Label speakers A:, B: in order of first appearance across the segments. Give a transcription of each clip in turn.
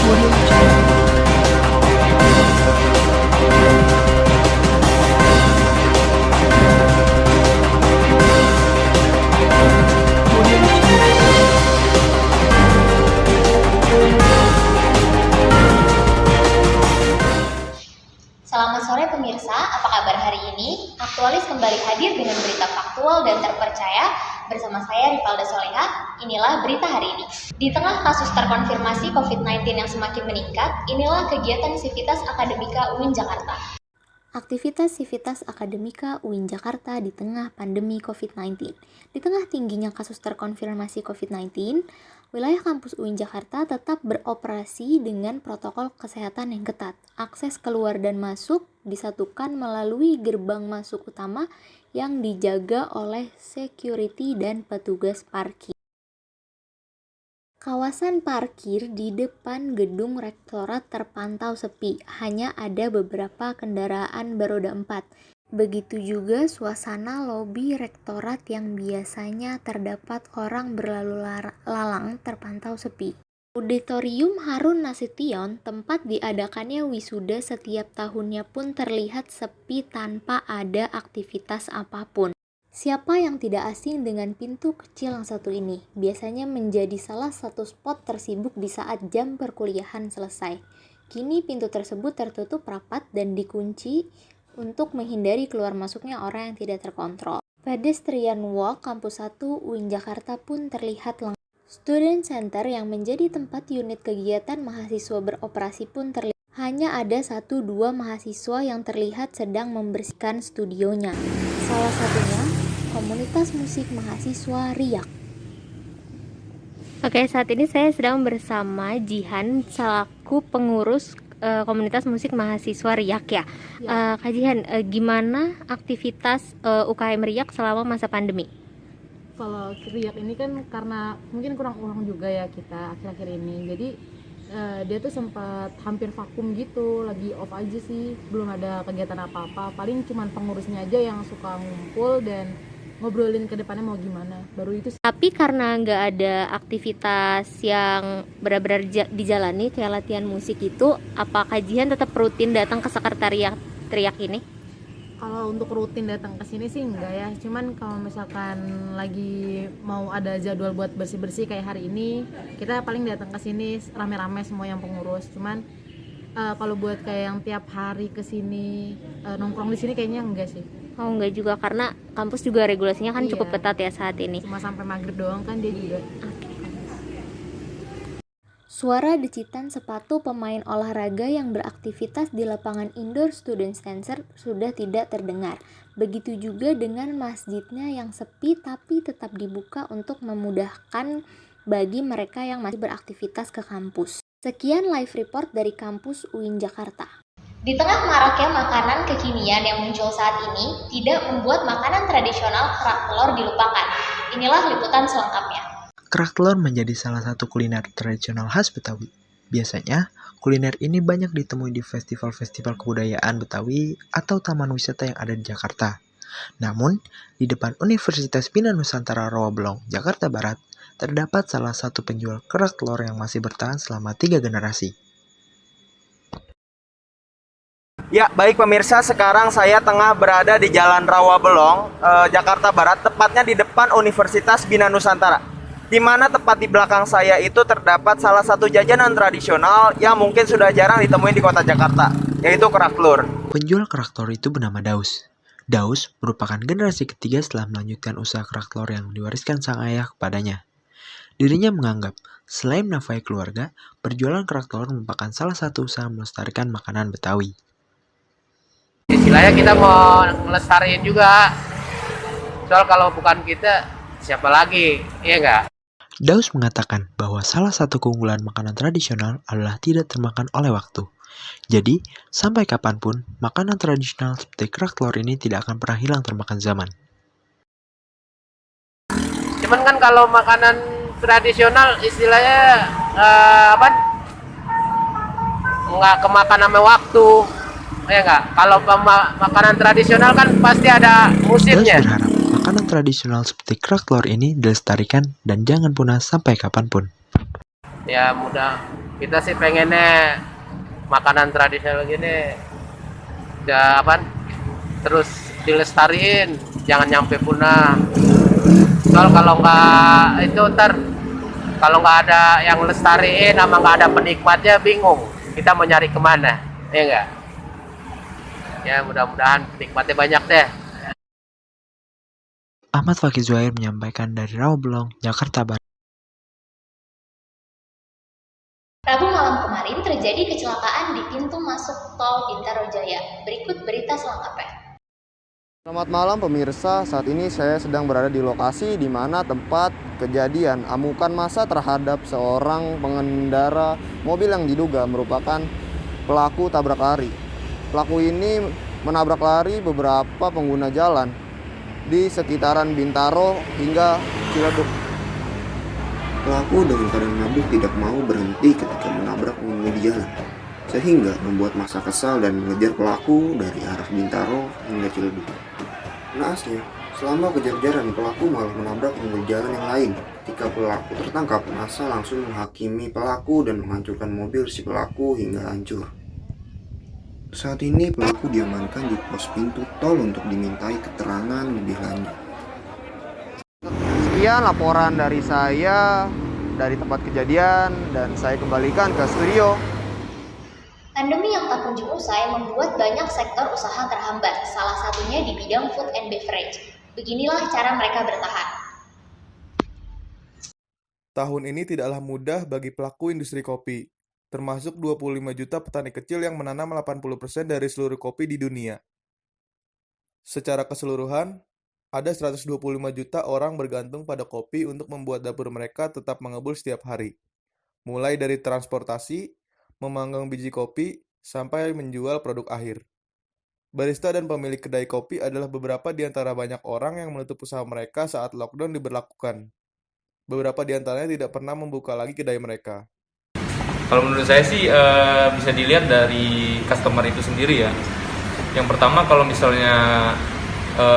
A: Audio Jungle. Audio Jungle.
B: Selamat sore pemirsa, apa kabar hari ini? Aktualis kembali hadir dengan berita faktual dan terpercaya bersama saya Rivalda Soleha. Inilah berita hari ini. Di tengah kasus terkonfirmasi COVID-19 yang semakin meningkat, inilah kegiatan Sivitas Akademika UIN Jakarta. Aktivitas Sivitas Akademika UIN Jakarta di tengah pandemi COVID-19. Di tengah tingginya kasus terkonfirmasi COVID-19, wilayah kampus UIN Jakarta tetap beroperasi dengan protokol kesehatan yang ketat. Akses keluar dan masuk disatukan melalui gerbang masuk utama yang dijaga oleh security dan petugas parkir. Kawasan parkir di depan gedung rektorat terpantau sepi, hanya ada beberapa kendaraan beroda 4. Begitu juga suasana lobi rektorat yang biasanya terdapat orang berlalu lalang terpantau sepi. Auditorium Harun Nasution, tempat diadakannya wisuda setiap tahunnya pun terlihat sepi tanpa ada aktivitas apapun. Siapa yang tidak asing dengan pintu kecil yang satu ini? Biasanya menjadi salah satu spot tersibuk di saat jam perkuliahan selesai. Kini pintu tersebut tertutup rapat dan dikunci untuk menghindari keluar masuknya orang yang tidak terkontrol. Pedestrian walk kampus 1 UIN Jakarta pun terlihat lengkap. Student Center yang menjadi tempat unit kegiatan mahasiswa beroperasi pun terlihat. Hanya ada 1-2 mahasiswa yang terlihat sedang membersihkan studionya. Salah satunya komunitas musik mahasiswa Riak. Oke, saat ini saya sedang bersama Jihan selaku pengurus komunitas musik mahasiswa Riak ya. Kak Jihan, gimana aktivitas UKM Riak selama masa pandemi?
C: Kalau Riak ini kan karena mungkin kurang uang juga ya kita akhir-akhir ini, jadi dia tuh sempat hampir vakum gitu, lagi off aja sih, belum ada kegiatan apa-apa, paling cuman pengurusnya aja yang suka ngumpul dan ngobrolin ke depannya mau gimana, baru itu sih.
B: Tapi karena nggak ada aktivitas yang benar-benar dijalani kayak latihan musik itu, apakah Jihan tetap rutin datang ke sekretariat Riak ini?
C: Kalau untuk rutin datang ke sini sih enggak ya, cuman kalau misalkan lagi mau ada jadwal buat bersih-bersih kayak hari ini, kita paling datang ke sini rame-rame semua yang pengurus. Cuman kalau buat kayak yang tiap hari ke sini nongkrong di sini kayaknya enggak sih.
B: Oh, enggak juga, karena kampus juga regulasinya kan
C: Iya,
B: cukup ketat ya saat ini.
C: cuma sampai maghrib doang kan dia juga.
B: Suara decitan sepatu pemain olahraga yang beraktivitas di lapangan indoor Student Center sudah tidak terdengar. Begitu juga dengan masjidnya yang sepi tapi tetap dibuka untuk memudahkan bagi mereka yang masih beraktivitas ke kampus. Sekian live report dari kampus UIN Jakarta. Di tengah maraknya makanan kekinian yang muncul saat ini, tidak membuat makanan tradisional kerak telur dilupakan. Inilah liputan selengkapnya.
D: Kerak telur menjadi salah satu kuliner tradisional khas Betawi. Biasanya, kuliner ini banyak ditemui di festival-festival kebudayaan Betawi atau taman wisata yang ada di Jakarta. Namun, di depan Universitas Bina Nusantara Rawabelong, Jakarta Barat, terdapat salah satu penjual kerak telur yang masih bertahan selama 3 generasi.
E: Ya, baik pemirsa, sekarang saya tengah berada di Jalan Rawabelong, Jakarta Barat, tepatnya di depan Universitas Bina Nusantara. Di mana tepat di belakang saya itu terdapat salah satu jajanan tradisional yang mungkin sudah jarang ditemuin di kota Jakarta, yaitu kerak telur.
D: Penjual kerak telur itu bernama Daus. Daus merupakan generasi ketiga setelah melanjutkan usaha kerak telur yang diwariskan sang ayah kepadanya. Dirinya menganggap, selain menafkahi keluarga, berjualan kerak telur merupakan salah satu usaha melestarikan makanan Betawi.
F: Istilahnya kita mau ngelestariin juga, soal kalau bukan kita siapa lagi, iya nggak?
D: Daus mengatakan bahwa salah satu keunggulan makanan tradisional adalah tidak termakan oleh waktu. Jadi, sampai kapanpun, makanan tradisional seperti kerak telur ini tidak akan pernah hilang termakan zaman.
F: Cuman kan kalau makanan tradisional istilahnya nggak kemakan sama waktu, ya nggak? Kalau makanan tradisional kan pasti ada musimnya.
D: Daus berharap makanan tradisional seperti kerak telur ini dilestarikan dan jangan punah sampai kapanpun.
F: Ya Kita sih pengennya makanan tradisional gini ya apa terus dilestariin, jangan nyampe punah. Soal kalau nggak itu ntar kalau nggak ada yang lestariin sama nggak ada penikmatnya bingung kita mau nyari kemana, ya enggak? Ya mudah-mudahan penikmatnya banyak deh.
D: Ahmad Fakih Zuhair menyampaikan dari Rawabelong, Jakarta Barat.
B: Rabu malam kemarin terjadi kecelakaan di pintu masuk tol Bintaro Jaya. Berikut berita selengkapnya.
G: Selamat malam pemirsa, saat ini saya sedang berada di lokasi di mana tempat kejadian amukan massa terhadap seorang pengendara mobil yang diduga merupakan pelaku tabrak lari. Pelaku ini menabrak lari beberapa pengguna jalan di sekitaran Bintaro hingga Ciledug.
H: Pelaku dengan keadaan mabuk tidak mau berhenti ketika menabrak pengemudi jalan, sehingga membuat massa kesal dan mengejar pelaku dari arah Bintaro hingga Ciledug. Naasnya, selama kejar-kejaran pelaku malah menabrak pengemudi jalan yang lain. Ketika pelaku tertangkap, massa langsung menghakimi pelaku dan menghancurkan mobil si pelaku hingga hancur. Saat ini pelaku diamankan di pos pintu tol untuk dimintai keterangan lebih lanjut.
G: Sekian laporan dari saya dari tempat kejadian dan saya kembalikan ke studio.
B: Pandemi yang tak kunjung usai membuat banyak sektor usaha terhambat, salah satunya di bidang food and beverage. Beginilah cara mereka bertahan.
I: Tahun ini tidaklah mudah bagi pelaku industri kopi, termasuk 25 juta petani kecil yang menanam 80% dari seluruh kopi di dunia. Secara keseluruhan, ada 125 juta orang bergantung pada kopi untuk membuat dapur mereka tetap mengebul setiap hari. Mulai dari transportasi, memanggang biji kopi, sampai menjual produk akhir. Barista dan pemilik kedai kopi adalah beberapa di antara banyak orang yang menutup usaha mereka saat lockdown diberlakukan. Beberapa di antaranya tidak pernah membuka lagi kedai mereka.
J: Kalau menurut saya sih bisa dilihat dari customer itu sendiri ya. Yang pertama kalau misalnya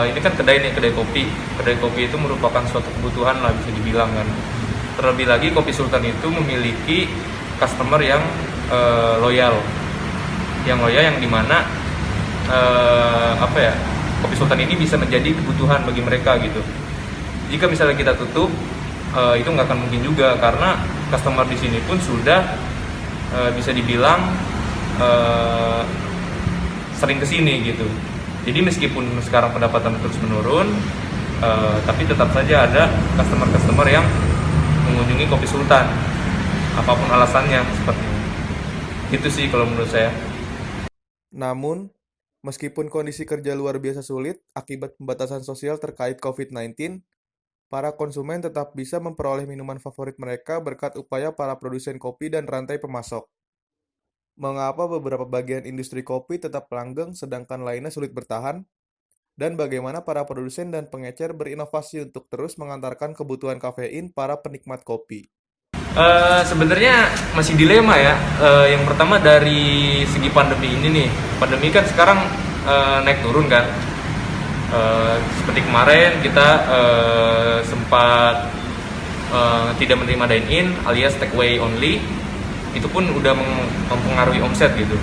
J: ini kan kedai kopi. Kedai kopi itu merupakan suatu kebutuhan lah bisa dibilang kan. Terlebih lagi Kopi Sultan itu memiliki customer yang loyal. Yang loyal yang dimana Kopi Sultan ini bisa menjadi kebutuhan bagi mereka gitu. Jika misalnya kita tutup itu nggak akan mungkin juga karena customer di sini pun sudah bisa dibilang sering kesini gitu. Jadi meskipun sekarang pendapatan terus menurun, tapi tetap saja ada customer-customer yang mengunjungi Kopi Sultan, apapun alasannya seperti itu. Itu sih kalau menurut saya.
I: Namun, meskipun kondisi kerja luar biasa sulit akibat pembatasan sosial terkait COVID-19, para konsumen tetap bisa memperoleh minuman favorit mereka berkat upaya para produsen kopi dan rantai pemasok. Mengapa beberapa bagian industri kopi tetap langgeng sedangkan lainnya sulit bertahan? Dan bagaimana para produsen dan pengecer berinovasi untuk terus mengantarkan kebutuhan kafein para penikmat kopi?
J: Sebenarnya masih dilema ya. Yang pertama dari segi pandemi ini nih. Pandemi kan sekarang naik turun kan. Seperti kemarin kita sempat tidak menerima dine-in alias take away only. Itu pun udah mempengaruhi omset gitu.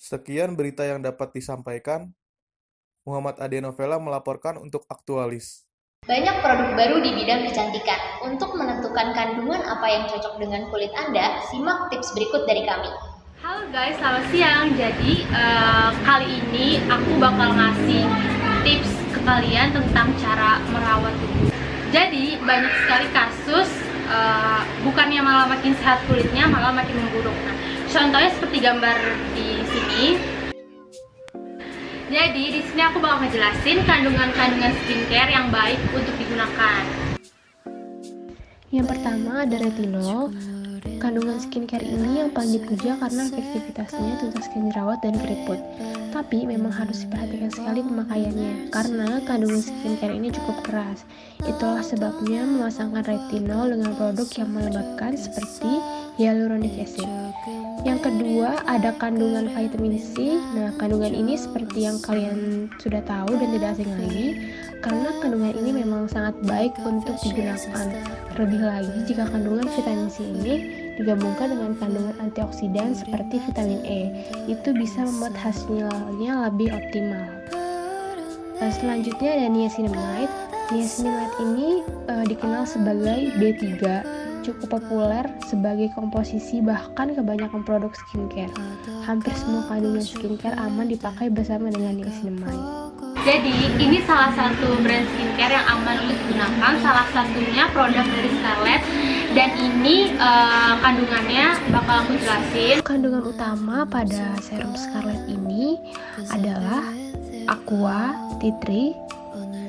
I: Sekian berita yang dapat disampaikan. Muhammad Ade Novela melaporkan untuk Aktualis.
B: Banyak produk baru di bidang kecantikan. Untuk menentukan kandungan apa yang cocok dengan kulit Anda, simak tips berikut dari kami.
K: Halo guys, selamat siang. Jadi kali ini aku bakal ngasih tips ke kalian tentang cara merawat tubuh. Jadi banyak sekali kasus bukannya malah makin sehat kulitnya, malah makin memburuk. Nah, contohnya seperti gambar di sini. Jadi di sini aku bakal ngejelasin kandungan-kandungan skincare yang baik untuk digunakan.
L: Yang pertama ada retinol. Kandungan skincare ini yang paling dipuja karena efektivitasnya tuntas jerawat dan keriput. Tapi memang harus diperhatikan sekali pemakaiannya, karena kandungan skincare ini cukup keras. Itulah sebabnya memasangkan retinol dengan produk yang melembabkan seperti hyaluronic acid. Yang kedua, ada kandungan vitamin C. Nah, kandungan ini seperti yang kalian sudah tahu dan tidak asing lagi, karena kandungan ini memang sangat baik untuk digunakan. Terlebih lagi, jika kandungan vitamin C ini digabungkan dengan kandungan antioksidan seperti vitamin E. Itu bisa membuat hasilnya lebih optimal. Selanjutnya ada niacinamide. Niacinamide ini dikenal sebagai B3, cukup populer sebagai komposisi bahkan kebanyakan produk skincare. Hampir semua kandungan skincare aman dipakai bersama dengan niacinamide.
K: Jadi ini salah satu brand skincare yang aman untuk digunakan, salah satunya produk dari Scarlett, dan ini kandungannya bakal aku jelasin.
L: Kandungan utama pada serum Scarlett ini adalah aqua, tea tree,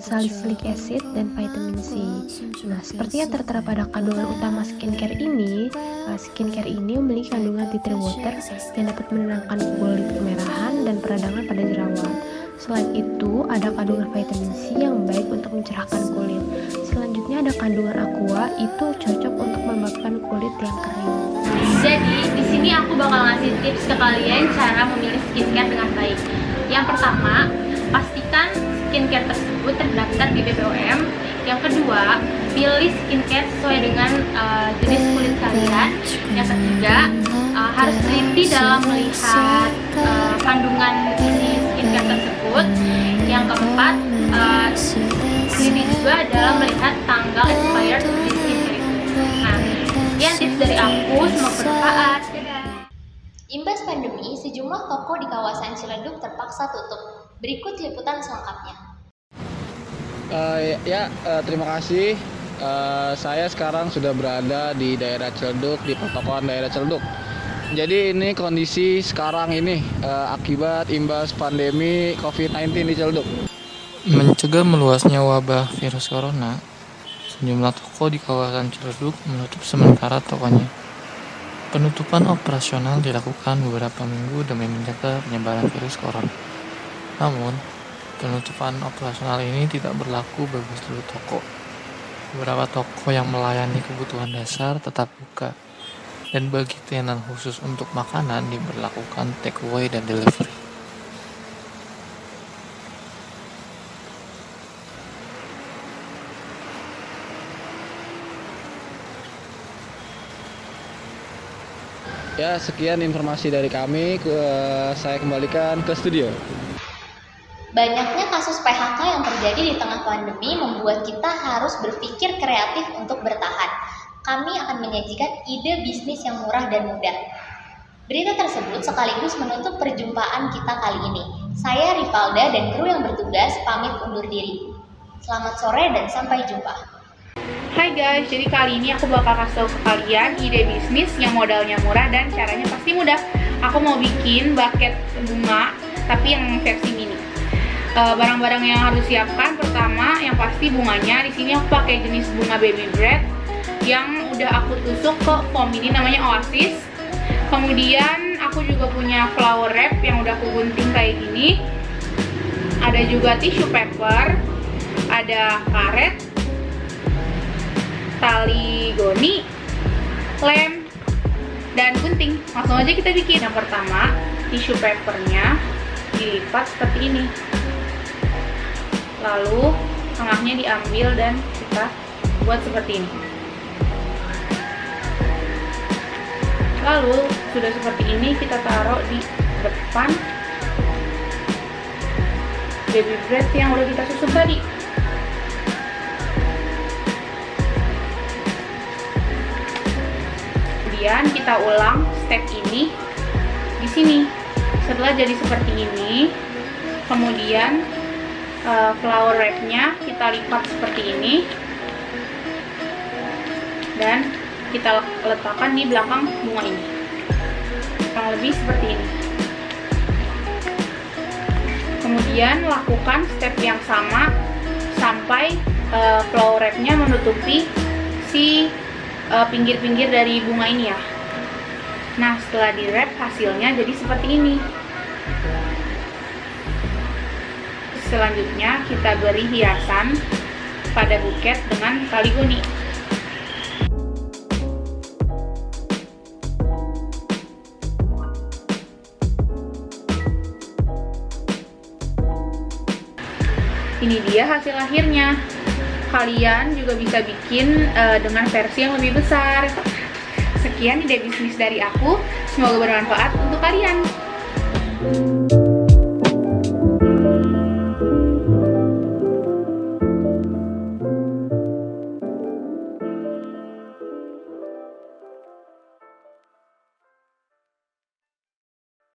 L: salicylic acid, dan vitamin C. Nah, seperti yang tertera pada kandungan utama skincare ini memiliki kandungan tea tree water yang dapat menenangkan kulit kemerahan dan peradangan pada jerawat. Selain itu, ada kandungan vitamin C yang baik untuk mencerahkan kulit. Selanjutnya ada kandungan aqua, itu cocok untuk melembabkan kulit yang kering.
K: Jadi di sini aku bakal ngasih tips ke kalian cara memilih skincare dengan baik. Yang pertama, pastikan skincare tersebut terdaftar di BPOM. Yang kedua, pilih skincare sesuai dengan jenis kulit kalian. Yang ketiga, harus teliti dalam melihat kandungan isi skincare tersebut. Yang keempat, teliti juga dalam melihat tanggal expired di skincare itu. Nah, sekian tips dari aku, semoga bermanfaat.
B: Imbas pandemi, sejumlah toko di kawasan Ciledug terpaksa tutup. Berikut liputan selengkapnya.
M: Terima kasih. Saya sekarang sudah berada di daerah Ciledug, di pertokoan daerah Ciledug. Jadi ini kondisi sekarang ini akibat imbas pandemi COVID-19 di Ciledug.
N: Mencegah meluasnya wabah virus corona, sejumlah toko di kawasan Ciledug menutup sementara tokonya. Penutupan operasional dilakukan beberapa minggu demi menjaga penyebaran virus corona. Namun, penutupan operasional ini tidak berlaku bagi seluruh toko. Beberapa toko yang melayani kebutuhan dasar tetap buka, dan bagi tenan khusus untuk makanan diberlakukan take away dan delivery.
M: Ya, sekian informasi dari kami. Saya kembalikan ke studio.
B: Banyaknya kasus PHK yang terjadi di tengah pandemi membuat kita harus berpikir kreatif untuk bertahan. Kami akan menyajikan ide bisnis yang murah dan mudah. Berita tersebut sekaligus menutup perjumpaan kita kali ini. Saya Rivalda dan kru yang bertugas pamit undur diri. Selamat sore dan sampai jumpa.
K: Hai guys, jadi kali ini aku bakal kasih tahu ke kalian ide bisnis yang modalnya murah dan caranya pasti mudah. Aku mau bikin buket bunga, tapi yang versi mini. Barang-barang yang harus siapkan, pertama yang pasti bunganya. Di sini aku pakai jenis bunga baby bread yang udah aku tusuk ke foam, ini namanya Oasis. Kemudian aku juga punya flower wrap yang udah aku gunting kayak gini. Ada juga tissue paper, ada karet, tali goni, lem, dan gunting. Langsung aja kita bikin. Yang pertama, tissue papernya dilipat seperti ini. Lalu tengahnya diambil dan kita buat seperti ini. Lalu sudah seperti ini kita taruh di depan baby bread yang udah kita susun tadi. Kemudian kita ulang step ini di sini. Setelah jadi seperti ini, kemudian flower wrap-nya kita lipat seperti ini dan kita letakkan di belakang bunga ini, kurang lebih seperti ini. Kemudian lakukan step yang sama sampai flower wrap-nya menutupi si pinggir-pinggir dari bunga ini ya. Nah, setelah di wrap hasilnya jadi seperti ini. Selanjutnya kita beri hiasan pada buket dengan tali goni. Ini dia hasil akhirnya. Kalian juga bisa bikin dengan versi yang lebih besar. Sekian ide bisnis dari aku, semoga bermanfaat untuk kalian.